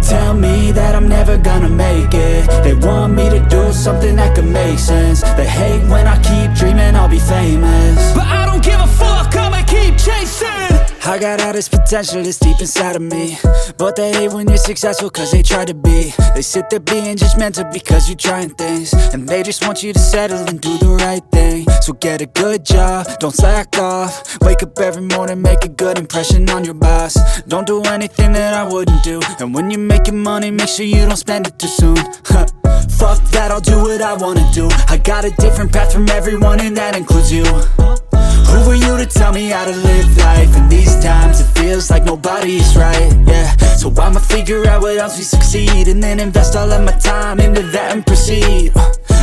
tell me that I'm never gonna make it. They want me to do something that could make sense. They hate when I keep dreaming I'll be famous, but I don't give a fuck, I'ma keep chasing. I got all this potential that's deep inside of me, but they hate when you're successful cause they try to be. They sit there being judgmental because you're trying things, and they just want you to settle and do the right thing. So get a good job, don't slack off. Wake up every morning, make a good impression on your boss. Don't do anything that I wouldn't do, and when you're making money, make sure you don't spend it too soon. Fuck that, I'll do what I wanna do. I got a different path from everyone, and that includes you. Who are you to tell me how to live life? In these times it feels like nobody is right, yeah. So I'ma figure out what else we succeed, and then invest all of my time into that and proceed.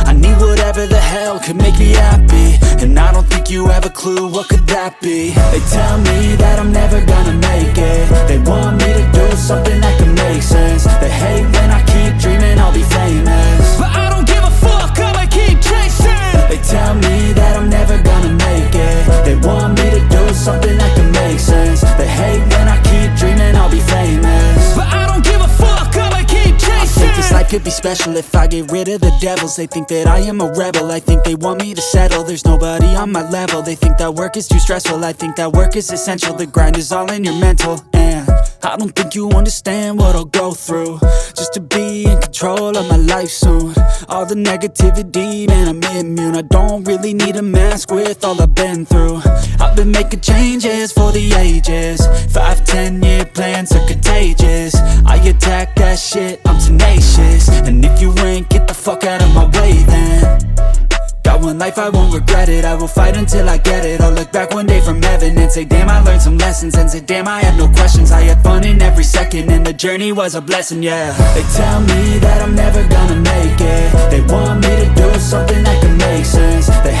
I need whatever the hell could make me happy, and I don't think you have a clue what could that be. They tell me that I'm never gonna make it. They want me to do something that could make sense. They hate when I keep dreaming I'll be famous, but I don't give a fuck, I'ma keep chasing. They tell me that I'm never gonna make it. They want me to do something that can make sense. They hate when I keep dreaming I'll be famous, but I don't give a fuck, I'ma keep chasing. I think this life could be special if I get rid of the devils. They think that I am a rebel, I think they want me to settle. There's nobody on my level, they think that work is too stressful. I think that work is essential, the grind is all in your mental. And I don't think you understand what I'll go through just to be in control of my life soon. All the negativity, man, I'm immune. I don't really need a mask with all I've been through. I've been making changes for the ages. 5-10 year plans are contagious. I attack that shit, I'm tenacious. And if you ain't, get the fuck out of my way then. Got one life, I won't regret it. I will fight until I get it. I'll look back one day from heaven and say damn, I learned some lessons. And say damn, I had no questions. I had fun in every second, and the journey was a blessing, yeah. They tell me that I'm never gonna make it. They want me to do something that can make sense. They